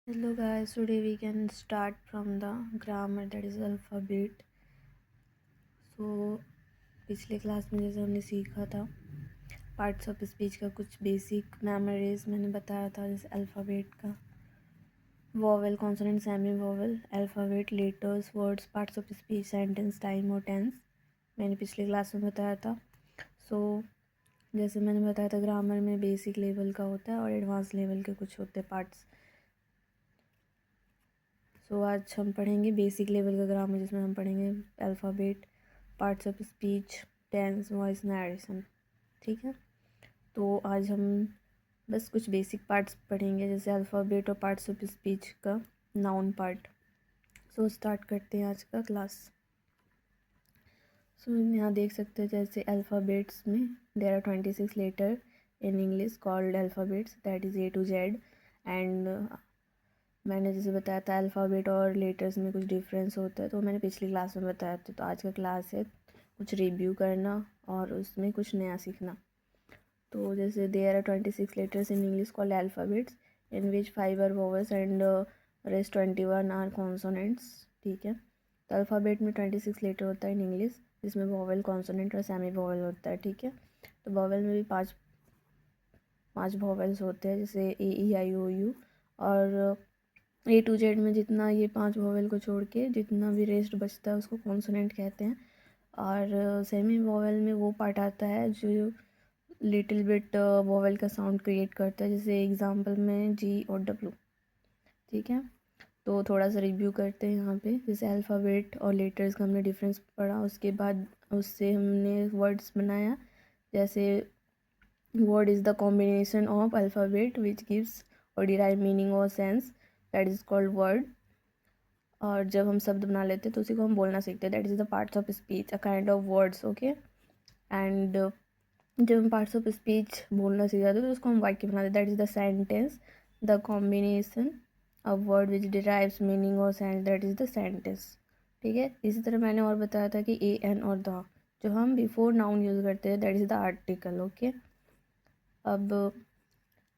Hello guys, today we can start from the grammar that is alphabet. So पिछले class में जैसे हमने सीखा था पार्ट्स ऑफ स्पीच का कुछ बेसिक मेमोरीज मैंने बताया था, जैसे अल्फ़ाबेट का vowel, consonant, semi vowel, alphabet, letters, words, parts of speech, sentence, time और टेंस मैंने पिछले क्लास में बताया था। सो जैसे मैंने बताया था ग्रामर में बेसिक लेवल का होता है और एडवांस लेवल के कुछ होते हैं पार्ट्स। सो आज हम पढ़ेंगे बेसिक लेवल का ग्रामर, जिसमें हम पढ़ेंगे alphabet, parts of speech, tense, voice, narration. ठीक है, तो आज हम बस कुछ बेसिक पार्ट्स पढ़ेंगे, जैसे अल्फ़ाबेट और पार्ट्स ऑफ स्पीच का नाउन पार्ट। सो स्टार्ट करते हैं आज का क्लास। सो यहाँ देख सकते हैं जैसे अल्फ़ाबेट्स में there are 26 letter in English called alphabets, that is A to Z। And मैंने जैसे बताया था अल्फ़ाबेट और लेटर्स में कुछ डिफरेंस होता है, तो मैंने पिछली क्लास में बताया था। तो आज का क्लास है कुछ रिव्यू करना और उसमें कुछ नया सीखना। तो जैसे there are 26 letters in English called alphabets in which 5 are vowels and rest 21 are consonants. ठीक है, तो अल्फ़ाबेट में 26 लेटर होता है इन इंग्लिश, जिसमें वोवेल, कॉन्सोनेंट और सेमी वोवेल होता है। ठीक है, तो वोवेल में भी पाँच वोवेल्स होते हैं, जैसे A E I O U। और A to Z में जितना ये 5 वोवेल को छोड़ के जितना भी रेस्ट बचता है उसको कॉन्सोनेंट कहते हैं। और सेमी वोवेल में वो पार्ट आता है जो लिटिल बिट वोवेल का साउंड क्रिएट करता है, जैसे एग्जांपल में G और W। ठीक है, तो थोड़ा सा रिव्यू करते हैं यहाँ पे। जैसे अल्फ़ाबेट और लेटर्स का हमने डिफरेंस पढ़ा, उसके बाद उससे हमने वर्ड्स बनाया। जैसे word is the combination of alphabet which gives और डिराइव मीनिंग और sense, that is called word. और जब हम शब्द बना लेते हैं तो उसी को हम बोलना सीखते हैं, that is the parts of speech, a kind of words. Okay, and जब हम पार्ट्स ऑफ स्पीच बोलना सीख जाते हैं तो उसको हम वाक्य बनाते हैं, that is the sentence, the combination of word which derives meaning और sense, that is the sentence. ठीक है, इसी तरह मैंने और बताया था कि ए एन और द जो हम बिफोर नाउन यूज़ करते हैं, that is the article. Okay, अब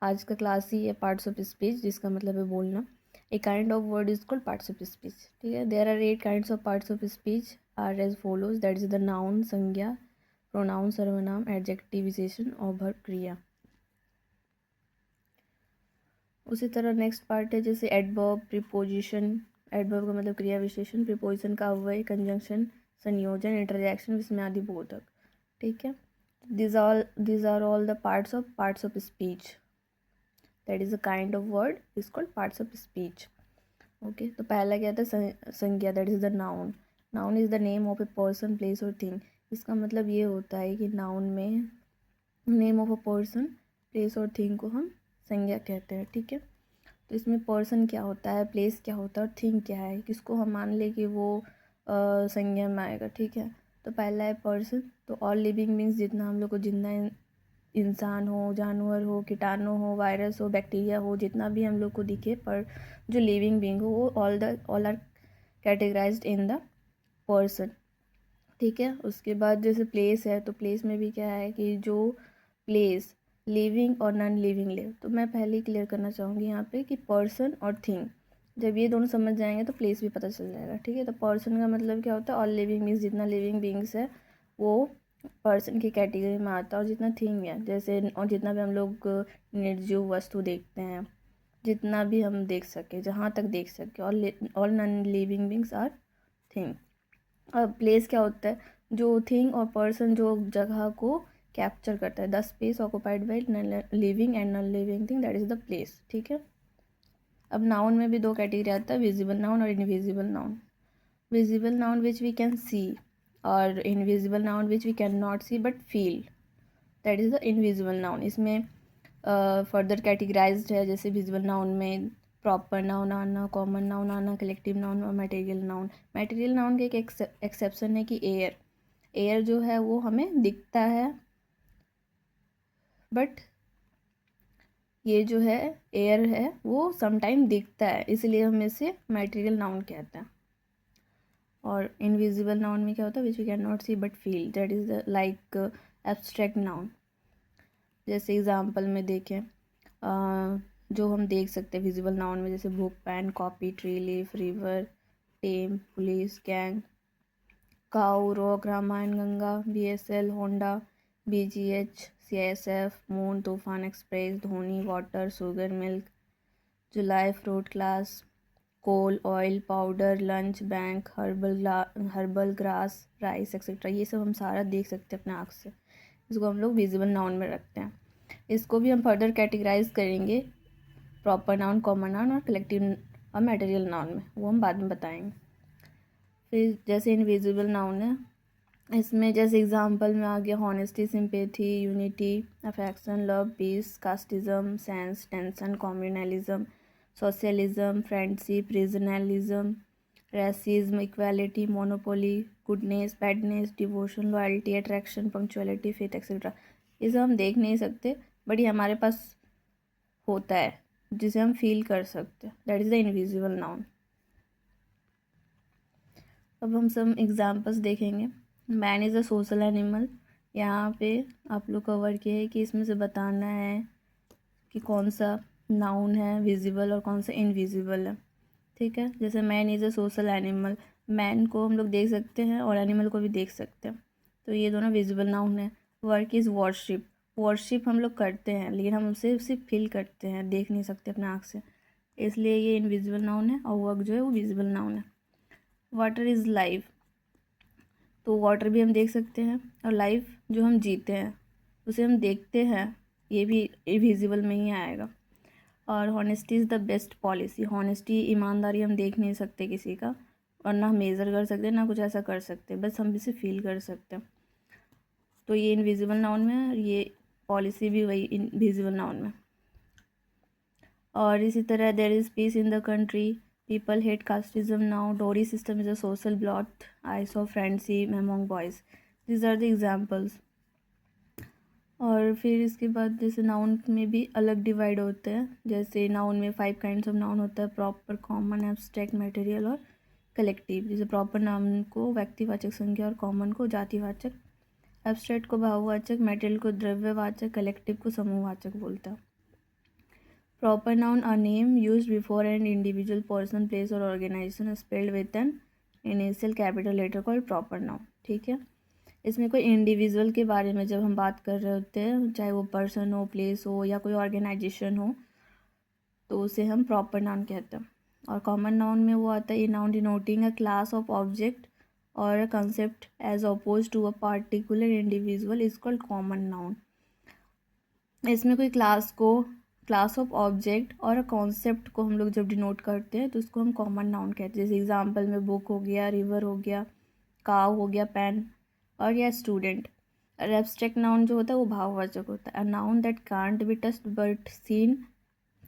आज का क्लास ही है पार्ट्स ऑफ स्पीच, जिसका मतलब है बोलना। A kind of word is called parts of speech. ठीक है, there are 8 kinds of parts of speech are as follows, that is the noun, संज्ञा, प्रोनाउन, सर्वनाम, एडजेक्टिव, विशेषण और वर्ब, क्रिया। उसी तरह नेक्स्ट पार्ट है जैसे एडवर्ब, प्रीपोजिशन। एडवर्ब का मतलब क्रिया विशेषण, प्रीपोजिशन का अव्यय, कंजंक्शन, संयोजन, इंटरजेक्शन, विस्मयादि बोधक। ठीक है, these are all the parts of speech, that is a kind of word is called parts of speech. Okay, तो पहला क्या था संज्ञा, that is the noun. Noun is the name of a person, place और thing. इसका मतलब ये होता है कि नाउन में name of a person, place और थिंग को हम संज्ञा कहते हैं। ठीक है, तो इसमें पर्सन क्या होता है, प्लेस क्या होता है और थिंग क्या है, किसको हम मान ले कि वो संज्ञा में आएगा। ठीक है, तो पहला है पर्सन, तो ऑल लिविंग मीन्स जितना हम लोग को जिंदा इंसान हो, जानवर हो, कीटाणु हो, वायरस हो, बैक्टीरिया हो, जितना भी हम लोग को दिखे पर जो लिविंग बींग हो, वो all are categorised in the person. ठीक है, उसके बाद जैसे प्लेस है, तो प्लेस में भी क्या है कि जो प्लेस लिविंग और नॉन लिविंग ले, तो मैं पहले ही क्लियर करना चाहूँगी यहाँ पे कि पर्सन और थिंग, जब ये दोनों समझ जाएंगे तो प्लेस भी पता चल जाएगा। ठीक है, तो पर्सन का मतलब क्या होता है, ऑल लिविंग मीन्स जितना लिविंग बींग्स है वो पर्सन की कैटेगरी में आता है। और जितना थिंग है, जैसे और जितना भी हम लोग निर्जीव वस्तु देखते हैं, जितना भी हम देख सके, जहाँ तक देख सके, all non living beings are thing. अब प्लेस क्या होता है, जो थिंग और पर्सन जो जगह को कैप्चर करता है, the space occupied by living and non living thing, that is the place. ठीक है, अब नाउन में भी दो कैटेगरी आता है, विजिबल नाउन और invisible noun. Visible noun which we can see और invisible noun which we can not see but feel, that is the invisible noun. इसमें फर्दर कैटेगराइज्ड है, जैसे विजिबल नाउन में प्रॉपर नाउन आना, common noun आना, collective noun और material noun. Material noun के एक एक्सेप्शन है कि एयर, एयर जो है वो हमें दिखता है, बट ये जो है एयर है वो समटाइम दिखता है, इसलिए हम इसे मटेरियल नाउन कहते हैं। और इनविजिबल नाउन में क्या होता है, which we can not see but feel, that is like abstract noun. जैसे एग्जांपल में देखें, जो हम देख सकते हैं विजिबल नाउन में, जैसे book, pen, copy, tree, leaf, river, team, police, gang, cow, rock, Ramayan, Ganga, BSL, Honda, BGH, CSF, moon, Toofan express, Dhoni, water, sugar, milk, July, fruit, class, coal, oil, powder, lunch, bank, herbal grass, rice etcetera. ये सब हम सारा देख सकते हैं अपने आँख से। इसको हम लोग विजिबल नाउन में रखते हैं। इसको भी हम फर्दर कैटेगराइज करेंगे प्रॉपर नाउन, कॉमन नाउन और कलेक्टिव और मटेरियल नाउन में, वो हम बाद में बताएंगे। फिर जैसे इनविजिबल नाउन है, इसमें जैसे एग्जांपल में आ गया honesty, sympathy, unity, affection, love, peace, casteism, sense, tension, communalism, socialism, friendship, regionalism, racism, equality, monopoly, goodness, badness, devotion, loyalty, attraction, punctuality, faith etcetera. ये सब हम देख नहीं सकते, बट ये हमारे पास होता है जिसे हम फील कर सकते हैं। That is the invisible noun. अब हम सब एग्जाम्पल्स देखेंगे। Man is a social animal. यहाँ पे आप लोग कवर किए है कि इसमें से बताना है कि कौन सा नाउन है विजिबल और कौन सा इनविजिबल है। ठीक है, जैसे man is a social animal, man को हम लोग देख सकते हैं और एनिमल को भी देख सकते हैं, तो ये दोनों विजिबल नाउन है। वर्क इज़ वर्शिप, वर्शिप हम लोग करते हैं लेकिन हम उसे सिर्फ फील करते हैं, देख नहीं सकते अपने आँख से, इसलिए ये इनविजिबल नाउन है। और वर्क जो है वो विजिबल नाउन है। वाटर इज़ लाइफ, तो वाटर भी हम देख सकते हैं, और लाइफ जो हम जीते हैं उसे हम देखते हैं, ये भी विजिबल में ही आएगा। और honesty is the best policy, honesty, ईमानदारी हम देख नहीं सकते किसी का, और ना मेज़र कर सकते ना कुछ ऐसा कर सकते, बस हम इसे फील कर सकते हैं, तो ये इनविजिबल नाउन में है। ये पॉलिसी भी वही इनविजिबल नाउन में। और इसी तरह there is peace in the country, people hate casteism now, dowry system is a social blot, I saw friendship among boys, these are the examples. और फिर इसके बाद जैसे नाउन में भी अलग डिवाइड होते हैं, जैसे नाउन में 5 काइंड्स ऑफ नाउन होता है, प्रॉपर, कॉमन, एब्स्ट्रैक्ट, मटेरियल और कलेक्टिव। जैसे प्रॉपर नाउन को व्यक्तिवाचक संज्ञा और कॉमन को जातिवाचक, एब्स्ट्रैक्ट को भाववाचक, मटेरियल को द्रव्यवाचक, कलेक्टिव को समूहवाचक बोलता है। Proper noun a name used before an individual, person, place और organization spelled with an initial capital letter called proper noun. ठीक है, इसमें कोई इंडिविजुअल के बारे में जब हम बात कर रहे होते हैं, चाहे वो पर्सन हो, प्लेस हो या कोई ऑर्गेनाइजेशन हो, तो उसे हम प्रॉपर नाउन कहते हैं। और कॉमन नाउन में वो आता है a noun denoting a class of object और a concept as oppose to a particular individual is called common noun. इसमें कोई क्लास ऑफ ऑब्जेक्ट और कॉन्सेप्ट को हम लोग जब डिनोट करते हैं तो उसको हम कॉमन नाउन कहते हैं। जैसे एग्जांपल में बुक हो गया, रिवर हो गया, काव हो गया, पेन, और या स्टूडेंट। और एब्स्ट्रैक्ट नाउन जो होता है वो भाववाचक होता है। A noun that can't be touched but seen,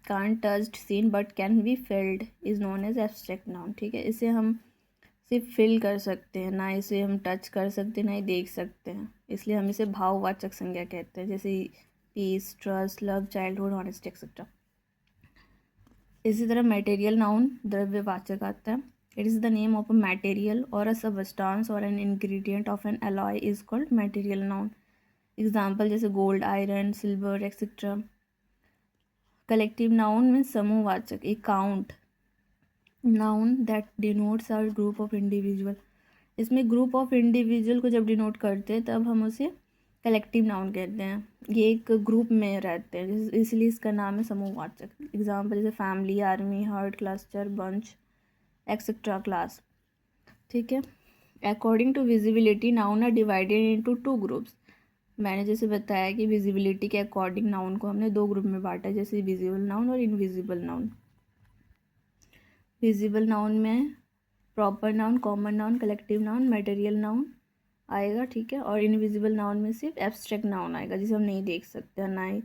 can't touched seen but can be felt is known as abstract noun. ठीक है, इसे हम सिर्फ फील कर सकते हैं, ना इसे हम टच कर सकते हैं, ना ही देख सकते हैं, इसलिए हम इसे भाववाचक संज्ञा कहते हैं, जैसे peace, trust, love, childhood, honesty etcetera. इसी तरह मटेरियल नाउन द्रव्यवाचक आता है। It is the name of a material और अ सबस्टांस और an ingredient of an alloy is called material noun. Example जैसे gold, iron, silver etcetera. Collective noun means समूहवाचक, a count noun that denotes or group of individual. इसमें group of individual को जब denote करते हैं तब हम उसे कलेक्टिव नाउन कहते हैं, ये एक ग्रुप में रहते हैं, इसलिए इसका नाम है समूहवाचक। एग्जाम्पल जैसे family, army, herd, cluster, bunch etcetera, class. ठीक है, according to visibility noun are divided into 2 groups. मैंने जैसे बताया कि विजिबिलिटी के अकॉर्डिंग नाउन को हमने 2 ग्रुप में बांटा, जैसे विजिबल नाउन और इनविजिबल नाउन। विजिबल नाउन में proper noun, common noun, collective noun, material noun आएगा। ठीक है, और इनविजिबल नाउन में सिर्फ एब्स्ट्रैक्ट नाउन आएगा जिसे हम नहीं देख सकते हैं,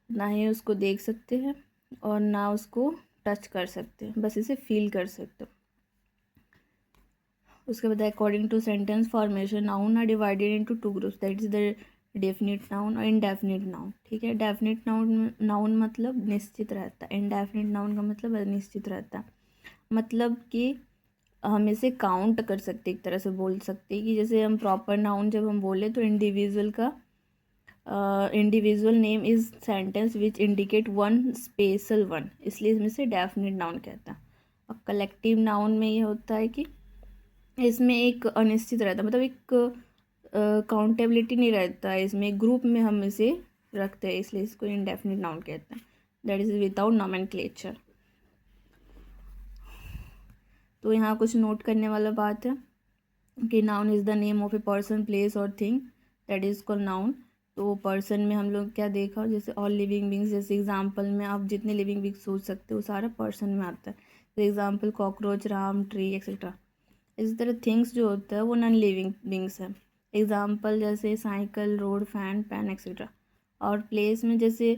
ना ही उसको देख सकते हैं और ना उसको टच कर सकते हैं, बस इसे फील कर सकते हो। उसके बाद according to sentence formation noun are divided into 2 groups, that is the definite noun और इनडेफिनिट नाउन। ठीक है, डेफिनिट नाउन मतलब निश्चित रहता है, इनडेफिनिट नाउन का मतलब अनिश्चित रहता है, मतलब कि हम इसे काउंट कर सकते, एक तरह से बोल सकते हैं कि जैसे हम प्रॉपर नाउन जब हम बोले तो इंडिविजुअल का individual name is sentence which indicate one special one, इसलिए इसमें से डेफिनेट नाउन कहता है। और कलेक्टिव नाउन में ये होता है कि इसमें एक अनिश्चित रहता है, मतलब एक काउंटेबिलिटी नहीं रहता है, इसमें ग्रुप में हम इसे रखते हैं, इसलिए इसको इंडेफिनिट नाउन कहते हैं, दैट इज विदाउट नॉमेनक्लेचर। तो यहाँ कुछ नोट करने वाला बात है कि noun is the name of a person, place और thing, that is called noun. तो पर्सन में हम लोग क्या देखा, जैसे ऑल लिविंग बींग्स, जैसे एग्जांपल में आप जितने लिविंग बींग्स सोच सकते हो सारा पर्सन में आता है, जैसे example cockroach, Ram, tree etcetera. इसी तरह थिंग्स जो होता है वो नॉन लिविंग बींग्स है, एग्जांपल जैसे cycle, road, fan, pen etcetera. और प्लेस में जैसे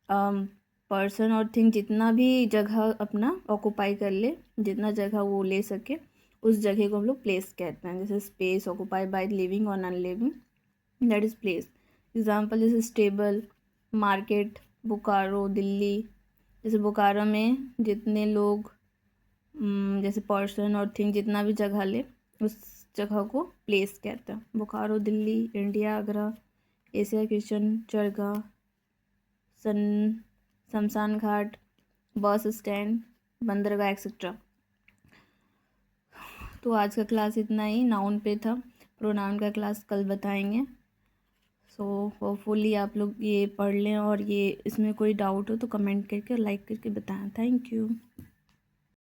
पर्सन और थिंग जितना भी जगह अपना ऑक्यूपाई कर ले, जितना जगह वो ले सके, उस जगह को हम लोग प्लेस कहते हैं, जैसे स्पेस ऑक्यूपाई बाय लिविंग और non living, that is place. Example जैसे स्टेबल, मार्केट, बोकारो, दिल्ली। जैसे बोकारो में जितने लोग जैसे पर्सन और थिंग जितना भी जगह ले, उस जगह को प्लेस कहते हैं। बोकारो, दिल्ली, इंडिया, आगरा, एशिया, किशन, चरखा, शमशान घाट, बस स्टैंड, बंदरगाह एक्सेट्रा। तो आज का क्लास इतना ही नाउन पे था, प्रोनाउन का क्लास कल बताएंगे। सो होपफुली आप लोग ये पढ़ लें, और ये इसमें कोई डाउट हो तो कमेंट करके, लाइक करके बताएं। Thank you.